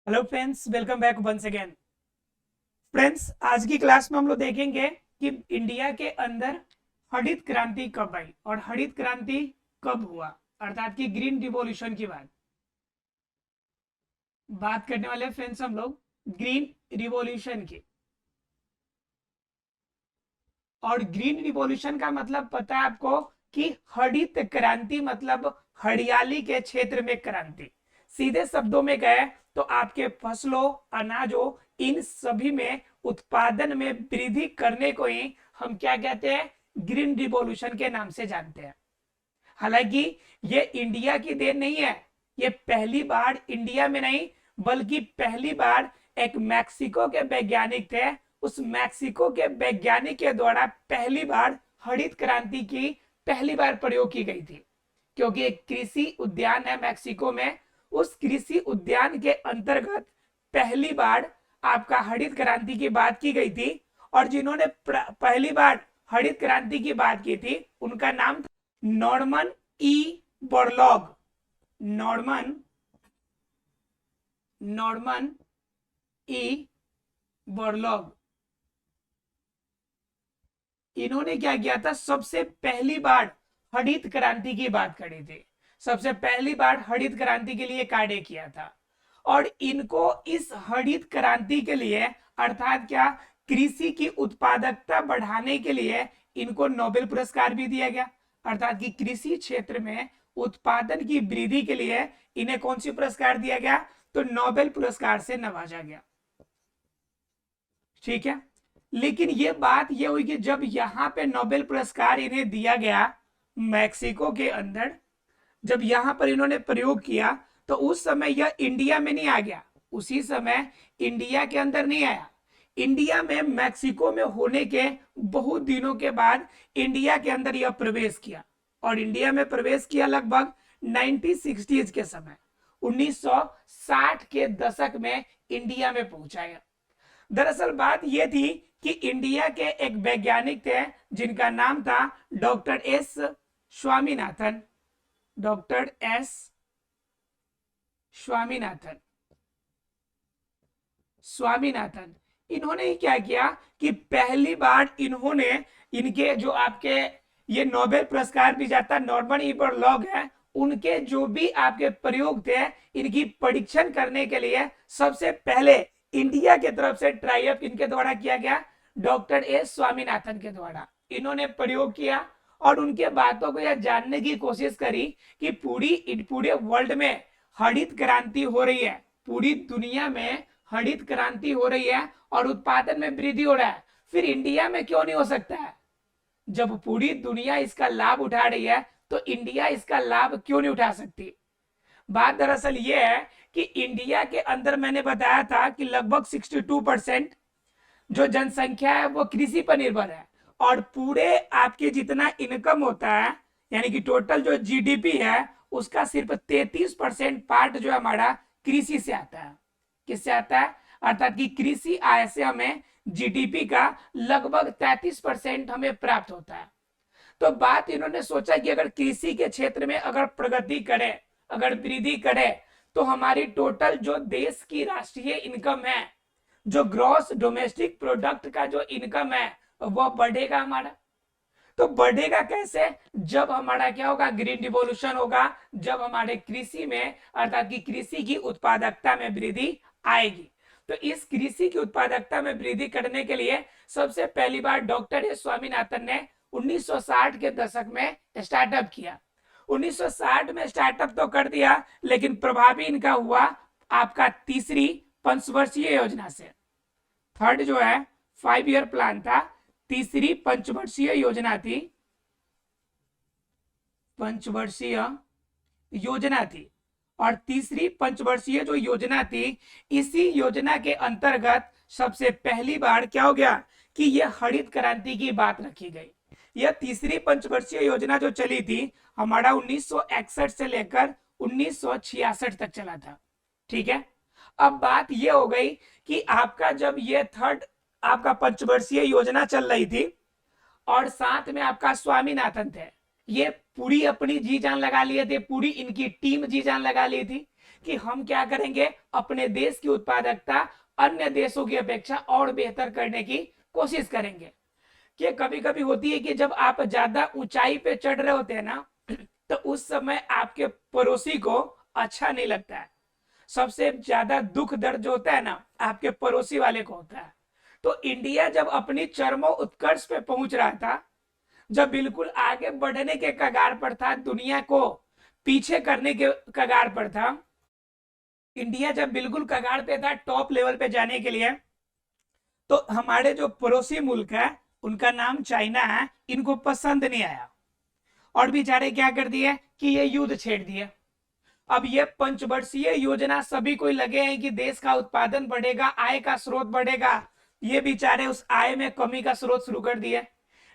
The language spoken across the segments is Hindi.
Hello friends, welcome back once again. Friends, आज की क्लास में हम लोग देखेंगे कि इंडिया के अंदर हरित क्रांति कब आई और हरित क्रांति कब हुआ, अर्थात कि ग्रीन रिवॉल्यूशन की बात करने वाले फ्रेंड्स हम लोग ग्रीन रिवॉल्यूशन की। और ग्रीन रिवॉल्यूशन का मतलब पता है आपको कि हरित क्रांति मतलब हरियाली के क्षेत्र में क्रांति। सीधे शब्दों में गए तो आपके फसलों, अनाजों, इन सभी में उत्पादन में वृद्धि करने को ही हम क्या कहते हैं, ग्रीन रिवॉल्यूशन के नाम से जानते हैं। हालांकि ये इंडिया की देन नहीं है, ये पहली बार इंडिया में नहीं बल्कि पहली बार एक मैक्सिको के वैज्ञानिक थे, उस मैक्सिको के वैज्ञानिक के द्वारा पहली बार हरित क्रांति की पहली बार प्रयोग की गई थी। क्योंकि एक कृषि उद्यान है मैक्सिको में, उस कृषि उद्यान के अंतर्गत पहली बार आपका हरित क्रांति की बात की गई थी। और जिन्होंने पहली बार हरित क्रांति की बात की थी उनका नाम था Norman E Borlaug. Norman Norman E Borlaug. इन्होंने क्या किया था, सबसे पहली बार हरित क्रांति की बात करी थी, सबसे पहली बार हरित क्रांति के लिए कार्य किया था। और इनको इस हरित क्रांति के लिए अर्थात क्या, कृषि की उत्पादकता बढ़ाने के लिए इनको नोबेल पुरस्कार भी दिया गया। अर्थात कि कृषि क्षेत्र में उत्पादन की वृद्धि के लिए इन्हें कौन सी पुरस्कार दिया गया, तो नोबेल पुरस्कार से नवाजा गया। ठीक है, लेकिन ये बात ये हुई कि जब यहाँ पे नोबेल पुरस्कार इन्हें दिया गया मैक्सिको के अंदर, जब यहाँ पर इन्होंने प्रयोग किया तो उस समय यह इंडिया में नहीं आ गया, उसी समय इंडिया के अंदर नहीं आया। इंडिया में मैक्सिको में होने के बहुत दिनों के बाद इंडिया के अंदर यह प्रवेश किया। और इंडिया में प्रवेश किया लगभग 1960s के समय, 1960 के दशक में इंडिया में पहुंचा। दरअसल बात यह थी कि इंडिया के एक वैज्ञानिक थे जिनका नाम था doctor S Swaminathan. Doctor S Swaminathan. Swaminathan इन्होंने क्या किया कि पहली बार इन्होंने इनके जो आपके ये नोबेल पुरस्कार भी जाता नॉर्मन ई बोरलॉग है, उनके जो भी आपके प्रयोग थे इनकी परीक्षण करने के लिए सबसे पहले इंडिया के तरफ से ट्राई अप इनके द्वारा किया गया, डॉक्टर एस स्वामीनाथन के द्वारा इन्होंने प्रयोग किया। और उनके बातों को यह जानने की कोशिश करी कि पूरे वर्ल्ड में हरित क्रांति हो रही है, पूरी दुनिया में हरित क्रांति हो रही है और उत्पादन में वृद्धि हो रहा है, फिर इंडिया में क्यों नहीं हो सकता है। जब पूरी दुनिया इसका लाभ उठा रही है तो इंडिया इसका लाभ क्यों नहीं उठा सकती। बात दरअसल ये है कि इंडिया के अंदर मैंने बताया था कि लगभग 62% जो जनसंख्या है वो कृषि पर निर्भर है। और पूरे आपके जितना इनकम होता है यानी कि टोटल जो जीडीपी है उसका सिर्फ 33% पार्ट जो हमारा कृषि से आता है। किससे आता है, अर्थात कि कृषि आय से हमें जीडीपी का लगभग 33% हमें प्राप्त होता है। तो बात इन्होंने सोचा कि अगर कृषि के क्षेत्र में अगर प्रगति करे, अगर वृद्धि करे, तो हमारी टोटल जो देश की राष्ट्रीय इनकम है, जो ग्रॉस डोमेस्टिक प्रोडक्ट का जो इनकम है वह बढ़ेगा हमारा। तो बढ़ेगा कैसे, जब हमारा क्या होगा, ग्रीन रिवॉल्यूशन होगा, जब हमारे कृषि में अर्थात कि कृषि की उत्पादकता में वृद्धि आएगी। तो इस कृषि की उत्पादकता में वृद्धि करने के लिए सबसे पहली बार डॉक्टर एस स्वामीनाथन ने 1960 के दशक में स्टार्टअप किया। 1960 में स्टार्टअप तो कर दिया, लेकिन प्रभावी इनका हुआ आपका तीसरी पंचवर्षीय योजना से। थर्ड जो है 5 ईयर प्लान था, तीसरी पंचवर्षीय योजना थी, पंचवर्षीय योजना थी। और तीसरी पंचवर्षीय जो योजना थी, इसी योजना के अंतर्गत सबसे पहली बार क्या हो गया कि यह हरित क्रांति की बात रखी गई। यह तीसरी पंचवर्षीय योजना जो चली थी हमारा 1961 से लेकर 1966 तक चला था। ठीक है, अब बात यह हो गई कि आपका जब ये थर्ड आपका पंचवर्षीय योजना चल रही थी और साथ में आपका स्वामीनाथन थे, ये पूरी अपनी जी जान लगा लिए थे, पूरी इनकी टीम जी जान लगा ली थी कि हम क्या करेंगे, अपने देश की उत्पादकता अन्य देशों की अपेक्षा और बेहतर करने की कोशिश करेंगे। कि कभी कभी होती है कि जब आप ज्यादा ऊंचाई पे चढ़ रहे होते हैं ना, तो उस समय आपके पड़ोसी को अच्छा नहीं लगता है। सबसे ज्यादा दुख दर्द जो होता है ना, आपके पड़ोसी वाले को होता है। तो इंडिया जब अपनी चरमो उत्कर्ष पे पहुंच रहा था, जब बिल्कुल आगे बढ़ने के कगार पर था, दुनिया को पीछे करने के कगार पर था, इंडिया जब बिल्कुल कगार पे था टॉप लेवल पे जाने के लिए, तो हमारे जो पड़ोसी मुल्क है, उनका नाम चाइना है, इनको पसंद नहीं आया और बेचारे क्या कर दिए कि ये युद्ध छेड़ दिए। अब ये पंचवर्षीय योजना सभी को लगे हैं कि देश का उत्पादन बढ़ेगा, आय का स्रोत बढ़ेगा, ये बेचारे उस आय में कमी का स्रोत शुरू कर दिए।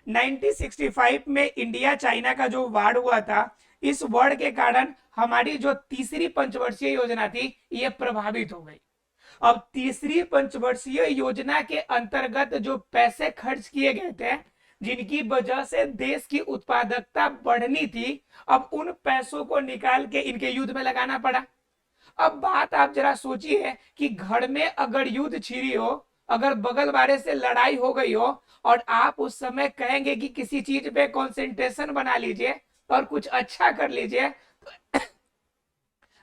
1965 में इंडिया चाइना का जो वार हुआ था, इस वार के कारण हमारी जो तीसरी पंचवर्षीय योजना थी ये प्रभावित हो गई। अब तीसरी पंचवर्षीय योजना के अंतर्गत जो पैसे खर्च किए गए थे, जिनकी वजह से देश की उत्पादकता बढ़नी थी, अब उन पैसों को निकाल के इनके युद्ध में लगाना पड़ा। अब बात आप जरा सोचिए कि घर में अगर युद्ध छिड़ी हो, अगर बगल वाले से लड़ाई हो गई हो, और आप उस समय कहेंगे कि किसी चीज पे कंसंट्रेशन बना लीजिए और कुछ अच्छा कर लीजिए,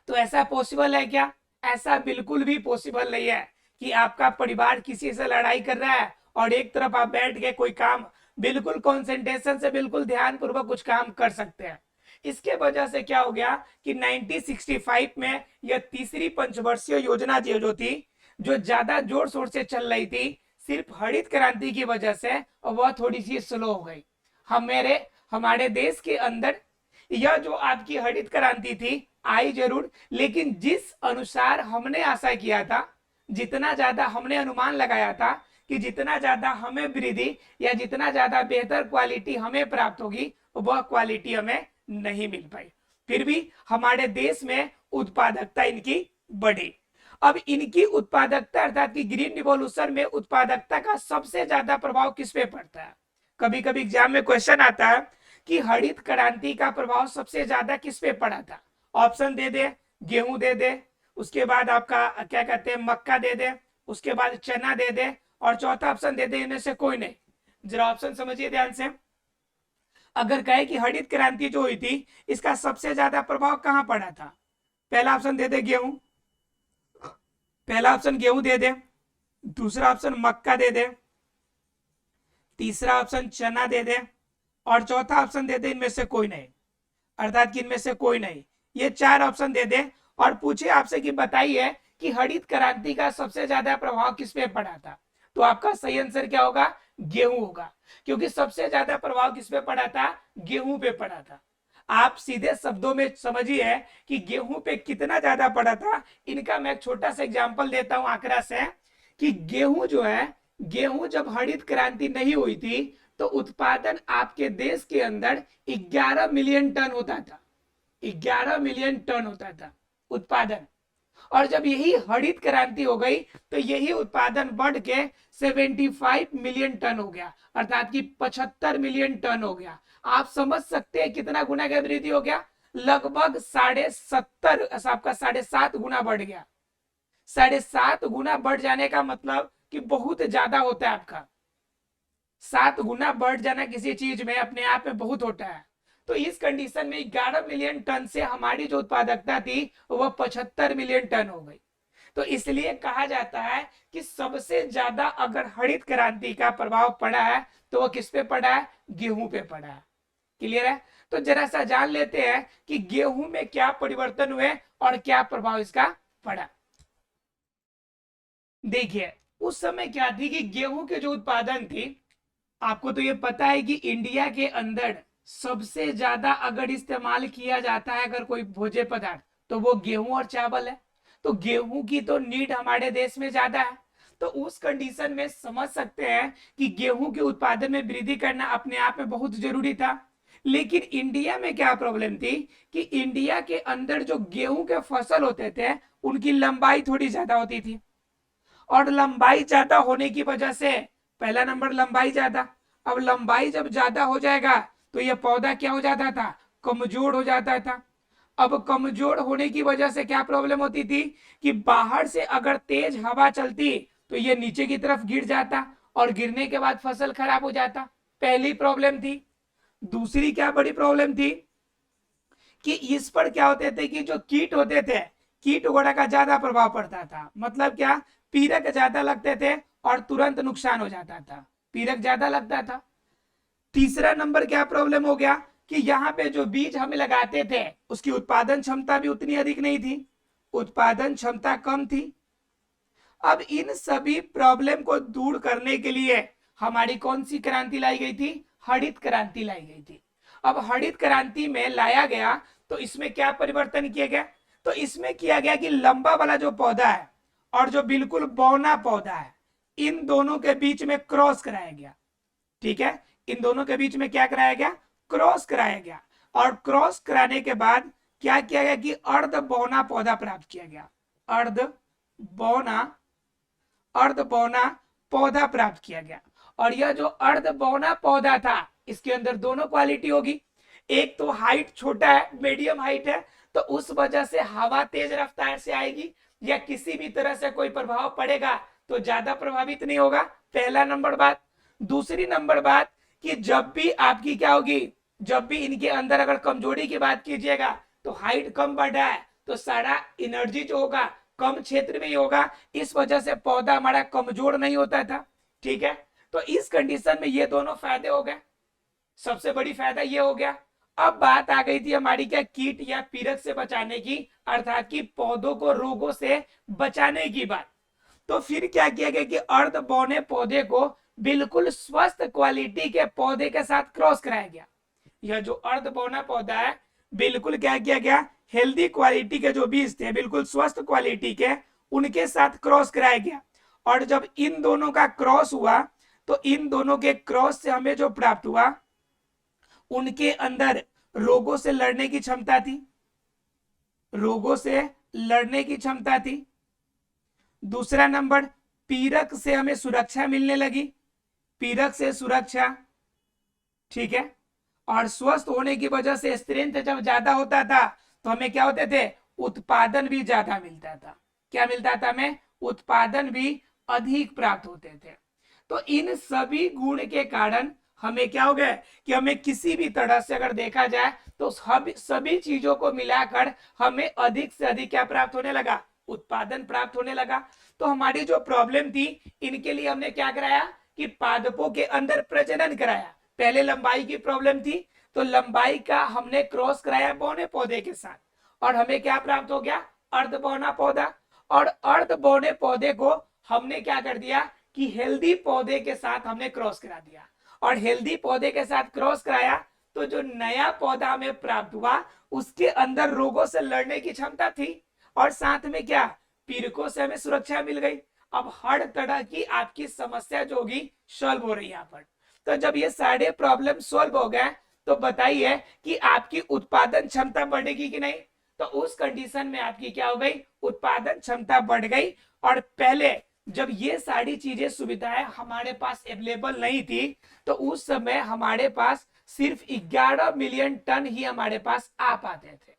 तो ऐसा पॉसिबल है क्या? ऐसा बिल्कुल भी पॉसिबल नहीं है कि आपका परिवार किसी से लड़ाई कर रहा है और एक तरफ आप बैठ के कोई काम बिल्कुल कंसंट्रेशन से, बिल्कुल ध्यान पूर्वक कुछ काम कर सकते हैं। इसके वजह से क्या हो गया कि 1965 में यह तीसरी पंचवर्षीय योजना जो थी, जो ज्यादा जोर शोर से चल रही थी, सिर्फ हरित क्रांति की वजह से वह थोड़ी सी स्लो हो गई। हमारे देश के अंदर यह जो आपकी हरित क्रांति थी आई जरूर, लेकिन जिस अनुसार हमने आशा किया था, जितना ज्यादा हमने अनुमान लगाया था कि जितना ज्यादा हमें वृद्धि या जितना ज्यादा बेहतर क्वालिटी हमें प्राप्त होगी, वह क्वालिटी हमें नहीं मिल पाई। फिर भी हमारे देश में उत्पादकता इनकी बढ़ी। अब इनकी उत्पादकता अर्थात कि ग्रीन रिवॉल्यूशन में उत्पादकता का सबसे ज्यादा प्रभाव किस पे पड़ता है? कभी कभी एग्जाम में क्वेश्चन आता है कि हरित क्रांति का प्रभाव सबसे ज्यादा किस पे पड़ा था? ऑप्शन दे दे, गेहूं दे दे, उसके बाद आपका क्या कहते हैं मक्का दे दे, उसके बाद चना दे दे, और चौथा ऑप्शन दे दे इनमें से कोई नहीं। जरा ऑप्शन समझिए ध्यान से। अगर कहे कि हरित क्रांति जो हुई थी, इसका सबसे ज्यादा प्रभाव कहां पड़ा था? पहला ऑप्शन दे दे गेहूं, पहला ऑप्शन गेहूं दे दे, दूसरा ऑप्शन मक्का दे दे, तीसरा ऑप्शन चना दे दे, और चौथा ऑप्शन दे दे इनमें से कोई नहीं, अर्थात कि इनमें से कोई नहीं। ये चार ऑप्शन दे दे और पूछे आपसे कि बताइए कि हरित क्रांति का सबसे ज्यादा प्रभाव किस पे पड़ा था, तो आपका सही आंसर क्या होगा? गेहूं होगा, क्योंकि सबसे ज्यादा प्रभाव किस पे पड़ा था? गेहूं पे पड़ा था। आप सीधे शब्दों में समझिए कि गेहूं पे कितना ज्यादा पड़ा था। इनका मैं एक छोटा सा एग्जांपल देता हूं आंकड़ा से, कि गेहूं जो है, गेहूं जब हरित क्रांति नहीं हुई थी तो उत्पादन आपके देश के अंदर 11 मिलियन टन होता था। 11 मिलियन टन होता था उत्पादन, और जब यही हरित क्रांति हो गई तो यही उत्पादन बढ़ के 75 मिलियन टन हो गया, अर्थात कि 75 मिलियन टन हो गया। आप समझ सकते हैं कितना गुना का वृद्धि हो गया? लगभग 70.5, आपका 7.5 गुना बढ़ गया। 7.5 गुना बढ़ जाने का मतलब कि बहुत ज्यादा होता है आपका। 7 गुना बढ़ जाना किसी चीज में अपने आप में बहुत होता है। तो इस कंडीशन में 11 मिलियन टन से हमारी जो उत्पादकता थी वह 75 मिलियन टन हो गई। तो इसलिए कहा जाता है कि सबसे ज्यादा अगर हरित क्रांति का प्रभाव पड़ा है तो वह किस पे पड़ा है? गेहूं पे पड़ा है। क्लियर है? तो जरा सा जान लेते हैं कि गेहूं में क्या परिवर्तन हुए और क्या प्रभाव इसका पड़ा। देखिए उस समय क्या थी कि गेहूं के जो उत्पादन थी, आपको तो ये पता है कि इंडिया के अंदर सबसे ज्यादा अगर इस्तेमाल किया जाता है अगर कोई भोज्य पदार्थ, तो वो गेहूं और चावल है। तो गेहूं की तो नीड हमारे देश में ज्यादा है। तो उस कंडीशन में समझ सकते हैं कि गेहूं के उत्पादन में वृद्धि करना अपने आप में बहुत जरूरी था। लेकिन इंडिया में क्या प्रॉब्लम थी कि इंडिया के अंदर जो गेहूं के फसल होते थे उनकी लंबाई थोड़ी ज्यादा होती थी, और लंबाई ज्यादा होने की वजह से, पहला नंबर लंबाई ज्यादा, अब लंबाई जब ज्यादा हो जाएगा तो यह पौधा क्या हो जाता था? कमजोर हो जाता था। अब कमजोर होने की वजह से क्या प्रॉब्लम होती थी कि बाहर से अगर तेज हवा चलती तो ये नीचे की तरफ गिर जाता और गिरने के बाद फसल खराब हो जाता। पहली प्रॉब्लम थी। दूसरी क्या बड़ी प्रॉब्लम थी कि इस पर क्या होते थे कि जो कीट होते थे, कीट वगैरह का ज्यादा प्रभाव पड़ता था। मतलब क्या, पीरक ज्यादा लगते थे और तुरंत नुकसान हो जाता था, पीरक ज्यादा लगता था। तीसरा नंबर क्या प्रॉब्लम हो गया कि यहाँ पे जो बीज हमें लगाते थे उसकी उत्पादन क्षमता भी उतनी अधिक नहीं थी, उत्पादन क्षमता कम थी। अब इन सभी प्रॉब्लम को दूर करने के लिए हमारी कौन सी क्रांति लाई गई थी? हरित क्रांति लाई गई थी। अब हरित क्रांति में लाया गया तो इसमें क्या परिवर्तन किया गया? तो इसमें किया गया कि लंबा वाला जो पौधा है और जो बिल्कुल बौना पौधा है, इन दोनों के बीच में क्रॉस कराया गया। ठीक है, इन दोनों के बीच में क्या कराया गया? क्रॉस कराया गया। और क्रॉस कराने के बाद क्या किया गया कि अर्ध बौना पौधा प्राप्त किया गया। अर्ध बौना पौधा प्राप्त किया गया। और यह जो अर्ध बौना पौधा था इसके अंदर दोनों क्वालिटी होगी। एक तो हाइट छोटा है, मीडियम हाइट है, तो उस वजह से हवा तेज रफ्तार से आएगी या किसी भी तरह से कोई प्रभाव पड़ेगा तो ज्यादा प्रभावित नहीं होगा, पहला नंबर बात। दूसरी नंबर बात कि जब भी आपकी क्या होगी, जब भी इनके अंदर अगर कमजोरी की बात कीजिएगा तो हाइट कम बढ़ा है तो सारा एनर्जी जो होगा कम क्षेत्र में ही होगा, इस वजह से पौधा हमारा कमजोर नहीं होता था। ठीक है, तो इस कंडीशन में ये दोनों फायदे हो गए। सबसे बड़ी फायदा ये हो गया। अब बात आ गई थी हमारी क्या, कीट या पीरक से बचाने की, अर्थात कि पौधों को रोगों से बचाने की बात। तो फिर क्या किया गया कि अर्ध बौने पौधे को बिल्कुल स्वस्थ क्वालिटी के पौधे के साथ क्रॉस कराया गया। यह जो अर्ध बौना पौधा है बिल्कुल क्या किया गया, हेल्दी क्वालिटी के जो बीज थे बिल्कुल स्वस्थ क्वालिटी के, उनके साथ क्रॉस कराया गया। और जब इन दोनों का क्रॉस हुआ तो इन दोनों के क्रॉस से हमें जो प्राप्त हुआ, उनके अंदर रोगों से लड़ने की क्षमता थी, रोगों से लड़ने की क्षमता थी। दूसरा नंबर, पीरक से हमें सुरक्षा मिलने लगी, पीरक से सुरक्षा। ठीक है, और स्वस्थ होने की वजह से स्ट्रेंथ जब ज्यादा होता था तो हमें क्या होते थे, उत्पादन भी ज्यादा मिलता था। क्या मिलता था हमें? उत्पादन भी अधिक प्राप्त होते थे। तो इन सभी गुण के कारण हमें क्या हो गया कि हमें किसी भी तरह से अगर देखा जाए तो सभी चीजों को मिलाकर हमें अधिक से अधिक क्या प्राप्त होने लगा, उत्पादन प्राप्त होने लगा। तो हमारी जो प्रॉब्लम थी इनके लिए हमने क्या कराया कि पादपों के अंदर प्रजनन कराया। पहले लंबाई की प्रॉब्लम थी तो लंबाई का हमने क्रॉस कराया बौने पौधे के साथ और हमें क्या प्राप्त हो गया, अर्ध बौना पौधा। और अर्ध बौने पौधे को हमने क्या कर दिया कि हेल्दी पौधे के साथ हमने क्रॉस करा दिया। और हेल्दी पौधे के साथ क्रॉस कराया तो जो नया पौधा हमें प्राप्त हुआ उसके अंदर रोगों से लड़ने की क्षमता थी और साथ में क्या, पीड़कों से हमें सुरक्षा मिल गई। अब हर तरह की आपकी समस्या जो होगी सॉल्व हो रही है यहाँ पर। तो जब ये सारे प्रॉब्लम सॉल्व हो गए तो बताइए कि आपकी उत्पादन क्षमता बढ़ेगी कि नहीं? तो उस कंडीशन में आपकी क्या हो गई, उत्पादन क्षमता बढ़ गई। और पहले जब ये सारी चीजें सुविधाएं हमारे पास अवेलेबल नहीं थी तो उस समय हमारे पास सिर्फ 11 मिलियन टन ही हमारे पास आ पाते थे।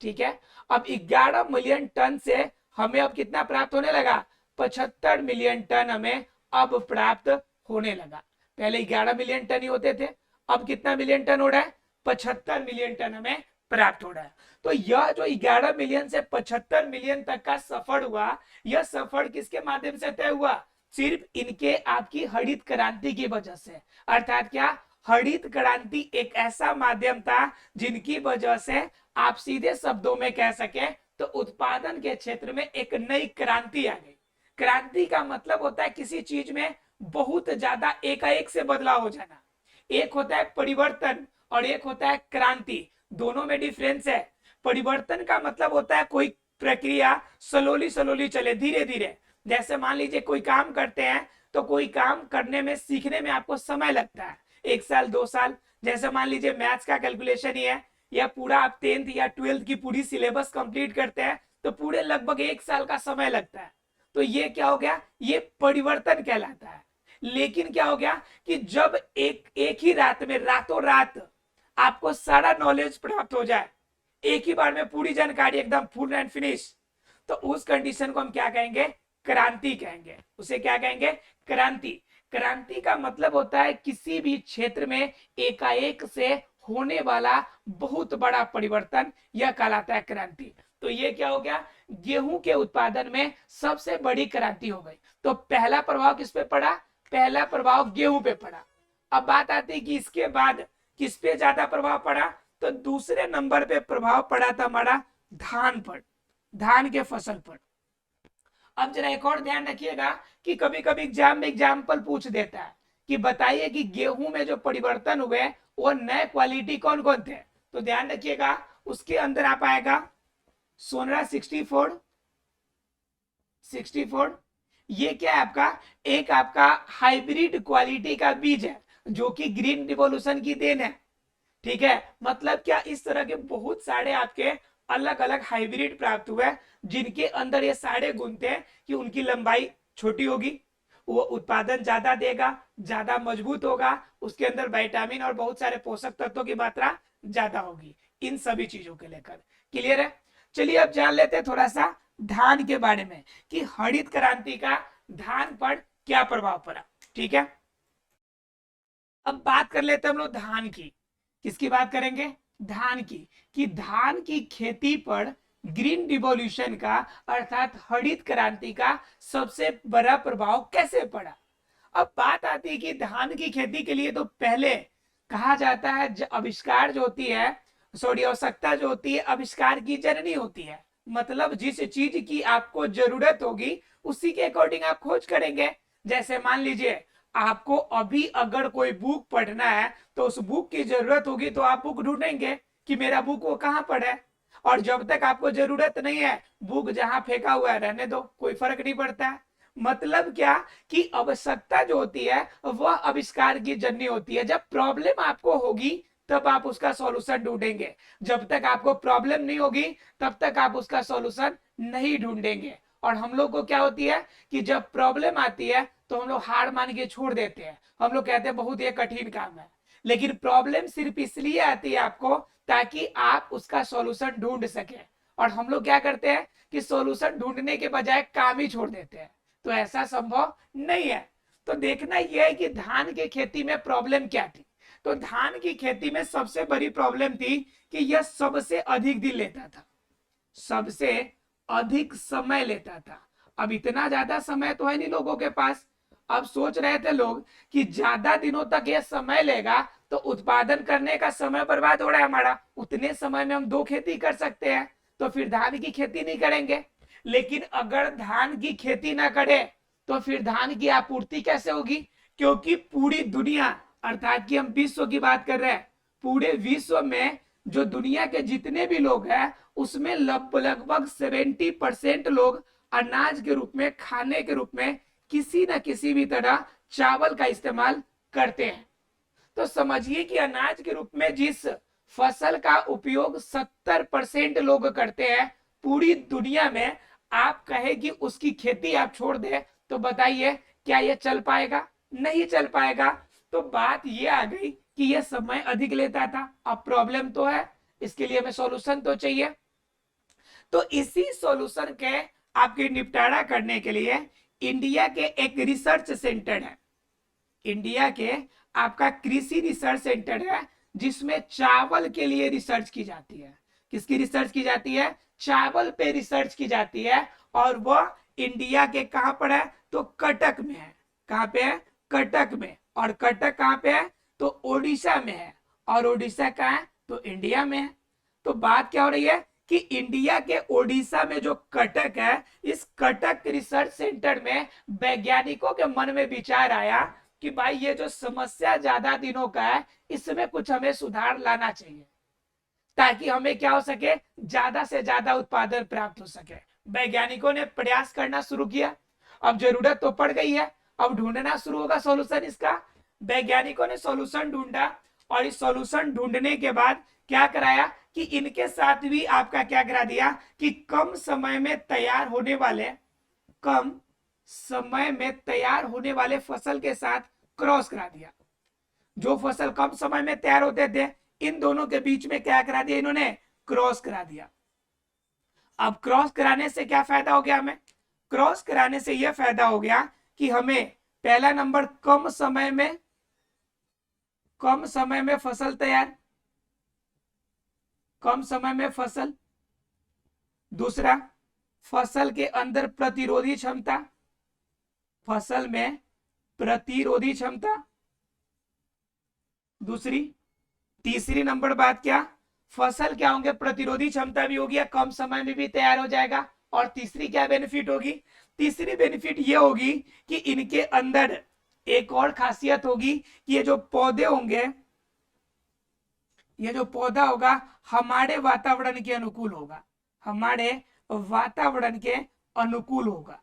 ठीक है, अब 11 मिलियन टन से हमें अब कितना प्राप्त होने लगा, 75 मिलियन टन हमें अब प्राप्त होने लगा। पहले 11 मिलियन टन ही होते थे, अब कितना मिलियन टन हो रहा है, 75 मिलियन टन हमें प्राप्त हो रहा है। तो यह जो 11 मिलियन से 75 मिलियन तक का सफर हुआ, यह सफर किसके माध्यम से तय हुआ, सिर्फ इनके आपकी हरित क्रांति की वजह से। अर्थात क्या, हरित क्रांति एक ऐसा माध्यम था जिनकी वजह से आप सीधे शब्दों में कह सके तो उत्पादन के क्षेत्र में एक नई क्रांति आ गई। क्रांति का मतलब होता है किसी चीज में बहुत ज्यादा एकाएक से बदलाव हो जाना। एक होता है परिवर्तन और एक होता है क्रांति, दोनों में डिफरेंस है। परिवर्तन का मतलब होता है कोई प्रक्रिया स्लोली स्लोली चले, धीरे धीरे। जैसे मान लीजिए कोई काम करते हैं तो कोई काम करने में, सीखने में आपको समय लगता है, 1 साल 2 साल। जैसे मान लीजिए मैथ्स का कैलकुलेशन ही है, या पूरा आप 10th या 12th की पूरी सिलेबस कंप्लीट करते हैं तो पूरे लगभग 1 साल का समय लगता है। तो ये क्या हो गया, ये परिवर्तन कहलाता है। लेकिन क्या हो गया कि जब एक ही रात में, रातों रात आपको सारा नॉलेज प्राप्त हो जाए, एक ही बार में पूरी जानकारी एकदम फुल एंड फिनिश, तो उस कंडीशन को हम क्या कहेंगे, क्रांति कहेंगे। उसे क्या कहेंगे, क्रांति। क्रांति का मतलब होता है किसी भी क्षेत्र में एकाएक से होने वाला बहुत बड़ा परिवर्तन, यह कहलाता है क्रांति। तो ये क्या हो गया, गेहूं के उत्पादन में सबसे बड़ी क्रांति हो गई। तो पहला प्रभाव किस पे पड़ा, पहला प्रभाव गेहूं पे पड़ा। अब बात आती है कि इसके बाद किस पे ज्यादा प्रभाव पड़ा, तो दूसरे नंबर पे प्रभाव पड़ा था हमारा धान पर, धान के फसल पर। अब जरा एक और ध्यान रखिएगा कि कभी कभी एग्जाम में एग्जाम्पल पूछ देता है कि बताइए कि गेहूं में जो परिवर्तन हुए वो नए क्वालिटी कौन कौन थे। तो ध्यान रखिएगा उसके अंदर आप आएगा सोनरा 64, ये क्या है आपका, एक आपका हाइब्रिड क्वालिटी का बीज है जो कि ग्रीन रिवॉल्यूशन की देन है। ठीक है, मतलब क्या, इस तरह के बहुत सारे आपके अलग अलग हाइब्रिड प्राप्त हुए जिनके अंदर ये सारे गुण थे कि उनकी लंबाई छोटी होगी, वो उत्पादन ज्यादा देगा, ज्यादा मजबूत होगा, उसके अंदर विटामिन और बहुत सारे पोषक तत्वों की मात्रा ज्यादा होगी, इन सभी चीजों के लेकर। क्लियर है। चलिए अब जान लेते हैं थोड़ा सा धान के बारे में कि हरित क्रांति का धान पर क्या प्रभाव पड़ा। ठीक है, अब बात कर लेते हैं हम लोग धान की। किसकी बात करेंगे, धान की, कि धान की खेती पर ग्रीन रिवॉल्यूशन का अर्थात हरित क्रांति का सबसे बड़ा प्रभाव कैसे पड़ा। अब बात आती है कि धान की खेती के लिए तो पहले कहा जाता है आविष्कार जो होती है, सॉरी आवश्यकता जो होती है आविष्कार की जननी होती है। मतलब जिस चीज की आपको जरूरत होगी उसी के अकॉर्डिंग आप खोज करेंगे। जैसे मान लीजिए आपको अभी अगर कोई बुक पढ़ना है तो उस बुक की जरूरत होगी तो आप बुक ढूंढेंगे कि मेरा बुक वो कहाँ पर है, और जब तक आपको जरूरत नहीं है बुक जहां फेंका हुआ है रहने दो, कोई फर्क नहीं पड़ता है। मतलब क्या कि आवश्यकता जो होती है वह आविष्कार की जननी होती है। जब प्रॉब्लम आपको होगी तब आप उसका सॉल्यूशन ढूंढेंगे, जब तक आपको प्रॉब्लम नहीं होगी तब तक आप उसका सॉल्यूशन नहीं ढूंढेंगे। और हम लोग को क्या होती है कि जब प्रॉब्लम आती है तो हम लोग हार मान के छोड़ देते हैं, हम लोग कहते हैं बहुत ये कठिन काम है। लेकिन प्रॉब्लम सिर्फ इसलिए आती है आपको ताकि आप उसका सॉल्यूशन ढूंढ सके, और हम लोग क्या करते हैं कि सॉल्यूशन ढूंढने के बजाय काम ही छोड़ देते हैं। तो ऐसा संभव नहीं है। तो देखना यह है कि धान की खेती में प्रॉब्लम क्या थी। तो धान की खेती में सबसे बड़ी प्रॉब्लम थी कि यह सबसे अधिक दिन लेता था, सबसे अधिक समय लेता था। अब इतना ज्यादा समय तो है नहीं लोगों के पास। अब सोच रहे थे लोग कि ज्यादा दिनों तक ये समय लेगा तो उत्पादन करने का समय बर्बाद हो रहा है हमारा, उतने समय में हम 2 खेती कर सकते हैं, तो फिर धान की खेती नहीं करेंगे। लेकिन अगर धान की खेती ना करे तो फिर धान की आपूर्ति कैसे होगी, क्योंकि पूरी दुनिया अर्थात कि हम विश्व की बात कर रहे हैं, पूरे विश्व में जो दुनिया के जितने भी लोग हैं उसमें लगभग 70% लोग अनाज के रूप में, खाने के रूप में किसी न किसी भी तरह चावल का इस्तेमाल करते हैं। तो समझिए कि अनाज के रूप में जिस फसल का उपयोग 70% लोग करते हैं पूरी दुनिया में, आप कहे कि उसकी खेती आप छोड़ दे तो बताइए क्या यह चल पाएगा, नहीं चल पाएगा। तो बात यह आ गई कि यह समय अधिक लेता था। अब प्रॉब्लम तो है, इसके लिए हमें सॉल्यूशन तो चाहिए। तो इसी सॉल्यूशन के आपके निपटारा करने के लिए इंडिया के एक रिसर्च सेंटर है, इंडिया के आपका कृषि रिसर्च सेंटर है जिसमें चावल के लिए रिसर्च की जाती है। किसकी रिसर्च की जाती है, चावल पे रिसर्च की जाती है। और वह इंडिया के कहां पर है, तो कटक में है। कहां पे है, कटक में। और कटक कहां पे है, तो ओडिशा में है। और ओडिशा कहां है, तो इंडिया में है। तो बात क्या हो रही है कि इंडिया के ओडिशा में जो कटक है, इस कटक रिसर्च सेंटर में वैज्ञानिकों के मन में विचार आया कि भाई ये जो समस्या ज्यादा दिनों का है इसमें कुछ हमें सुधार लाना चाहिए ताकि हमें क्या हो सके, ज्यादा से ज्यादा उत्पादन प्राप्त हो सके। वैज्ञानिकों ने प्रयास करना शुरू किया। अब जरूरत तो पड़ गई है, अब ढूंढना शुरू होगा सॉल्यूशन इसका। वैज्ञानिकों ने सॉल्यूशन ढूंढा और इस सॉल्यूशन ढूंढने के बाद क्या कराया कि इनके साथ भी आपका क्या करा दिया कि कम समय में तैयार होने वाले फसल के साथ क्रॉस करा दिया। जो फसल कम समय में तैयार होते थे इन दोनों के बीच में क्या करा दिया इन्होंने, क्रॉस करा दिया। अब क्रॉस कराने से क्या फायदा हो गया हमें? क्रॉस कराने से यह फायदा हो गया कि हमें पहला नंबर कम समय में फसल तैयार, कम समय में फसल। दूसरा, फसल के अंदर प्रतिरोधी क्षमता, फसल में प्रतिरोधी क्षमता। दूसरी, तीसरी नंबर बात क्या, फसल क्या होंगे, प्रतिरोधी क्षमता भी होगी, कम समय में भी तैयार हो जाएगा। और तीसरी क्या बेनिफिट होगी? तीसरी बेनिफिट ये होगी कि इनके अंदर एक और खासियत होगी कि ये जो पौधे होंगे, ये जो पौधा होगा हमारे वातावरण के अनुकूल होगा, हमारे वातावरण के अनुकूल होगा,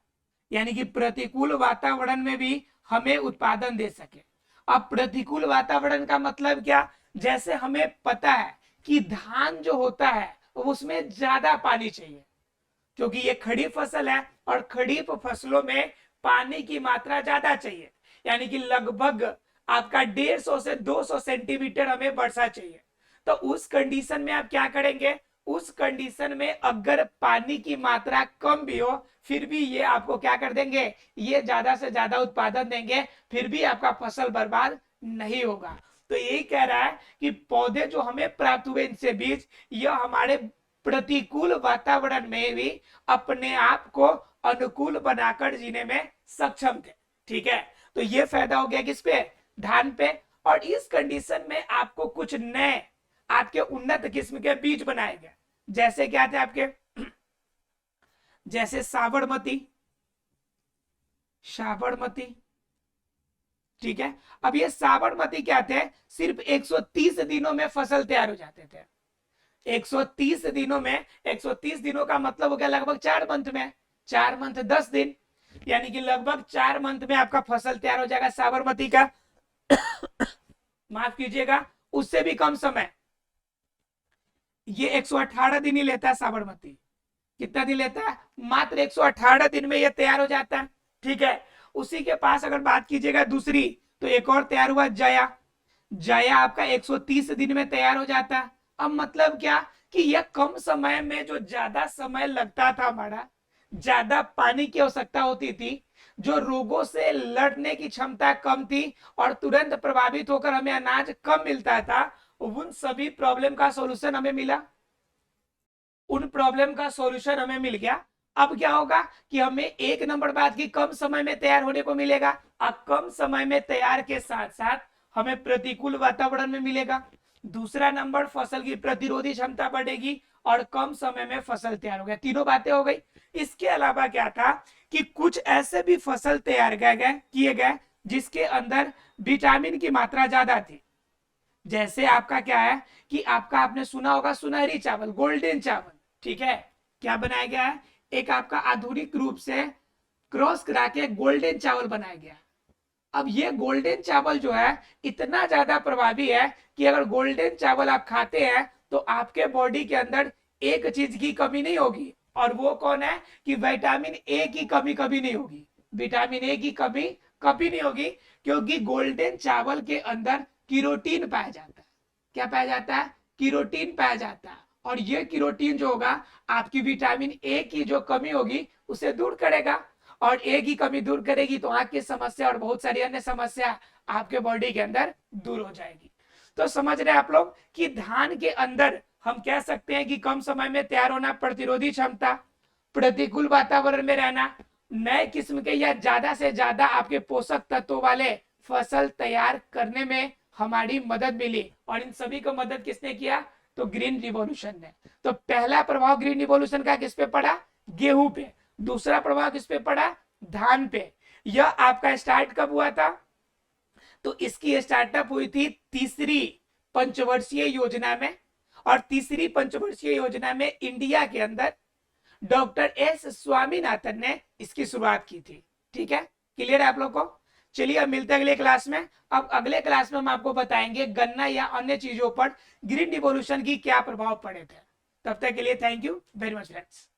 यानी कि प्रतिकूल वातावरण में भी हमें उत्पादन दे सके। अब प्रतिकूल वातावरण का मतलब क्या? जैसे हमें पता है कि धान जो होता है उसमें ज्यादा पानी चाहिए, क्योंकि ये खड़ी फसल है और खरीफ फसलों में पानी की मात्रा ज्यादा चाहिए, यानी कि लगभग आपका 150 से 200 सेंटीमीटर हमें वर्षा चाहिए। तो उस कंडीशन में आप क्या करेंगे? उस कंडीशन में अगर पानी की मात्रा कम भी हो फिर भी ये आपको क्या कर देंगे? ये ज्यादा से ज्यादा उत्पादन देंगे, फिर भी आपका फसल बर्बाद नहीं होगा। तो यही कह रहा है कि पौधे जो हमें प्राप्त हुए इनसे बीज, यह हमारे प्रतिकूल वातावरण में भी अपने आप को अनुकूल बनाकर जीने में सक्षम थे। ठीक है, तो ये फायदा हो गया किस पे? धान पे। और इस कंडीशन में आपको कुछ नए आपके उन्नत किस्म के बीज बनाए गए, जैसे क्या थे आपके, जैसे साबरमती, ठीक है। अब ये साबरमती क्या थे? सिर्फ 130 दिनों में फसल तैयार हो जाते थे। 130 दिनों में, 130 दिनों का मतलब हो गया लगभग 4 मंथ में, 4 मंथ 10 दिन, यानी कि लगभग 4 मंथ में आपका फसल तैयार हो जाएगा साबरमती का। माफ कीजिएगा, उससे भी कम समय, ये 118 दिन ही लेता है साबरमती। कितना दिन लेता है? मात्र 118 दिन में ये तैयार हो जाता है। ठीक है, उसी के पास अगर बात कीजिएगा दूसरी, तो एक और तैयार हुआ जया। जया आपका 130 दिन में तैयार हो जाता है। अब मतलब क्या कि यह कम समय में जो ज्यादा समय लगता था, हमारा ज्यादा पानी की आवश्यकता होती थी, जो रोगों से लड़ने की क्षमता कम थी और तुरंत प्रभावित होकर हमें अनाज कम मिलता था, उन सभी प्रॉब्लम का सॉल्यूशन हमें मिला, उन प्रॉब्लम का सॉल्यूशन हमें मिल गया। अब क्या होगा कि हमें एक नंबर बात की कम समय में तैयार होने को मिलेगा। अब कम समय में तैयार के साथ साथ हमें प्रतिकूल वातावरण में मिलेगा। दूसरा नंबर, फसल की प्रतिरोधी क्षमता बढ़ेगी और कम समय में फसल तैयार हो गया। तीनों बातें हो गई। इसके अलावा क्या था कि कुछ ऐसे भी फसल तैयार किए गए जिसके अंदर विटामिन की मात्रा ज्यादा थी। जैसे आपका क्या है कि आपका, आपने सुना होगा सुनहरी चावल, गोल्डन चावल। ठीक है, क्या बनाया गया है? एक आपका आधुनिक रूप से क्रॉस करा के गोल्डन चावल बनाया गया। अब ये गोल्डन चावल जो है इतना ज्यादा प्रभावी है कि अगर गोल्डन चावल आप खाते हैं तो आपके बॉडी के अंदर एक चीज की कमी नहीं होगी, और वो कौन है कि विटामिन ए की कमी कभी नहीं होगी। विटामिन ए की कमी कभी नहीं होगी, क्योंकि गोल्डन चावल के अंदर किरोटीन पाया जाता है। क्या पाया जाता है? किरोटीन पाया जाता है, और ये किरोटीन जो होगा आपकी विटामिन ए की जो कमी होगी उसे दूर करेगा, और ए की कमी दूर करेगी तो आंख की समस्या और बहुत सारी अन्य समस्या आपके बॉडी के अंदर दूर हो जाएगी। तो समझ रहे आप लोग कि धान के अंदर हम कह सकते हैं कि कम समय में तैयार होना, प्रतिरोधी क्षमता, प्रतिकूल वातावरण में रहना, नए किस्म के या ज्यादा से ज्यादा आपके पोषक तत्वों वाले फसल तैयार करने में हमारी मदद मिली। और इन सभी को मदद किसने किया? तो ग्रीन रिवॉल्यूशन ने। तो पहला प्रभाव ग्रीन रिवॉल्यूशन का किस पे पड़ा? गेहूं पे। दूसरा प्रभाव किस पे पड़ा? धान पे। यह आपका स्टार्ट कब हुआ था? तो इसकी स्टार्टअप हुई थी तीसरी पंचवर्षीय योजना में, और तीसरी पंचवर्षीय योजना में इंडिया के अंदर डॉक्टर एस स्वामीनाथन ने इसकी शुरुआत की थी। ठीक है, क्लियर है आप लोग को? चलिए अब मिलते हैं अगले क्लास में। अब अगले क्लास में हम आपको बताएंगे गन्ना या अन्य चीजों पर ग्रीन रिवॉल्यूशन की क्या प्रभाव पड़े थे। तब तक के लिए thank you very much friends.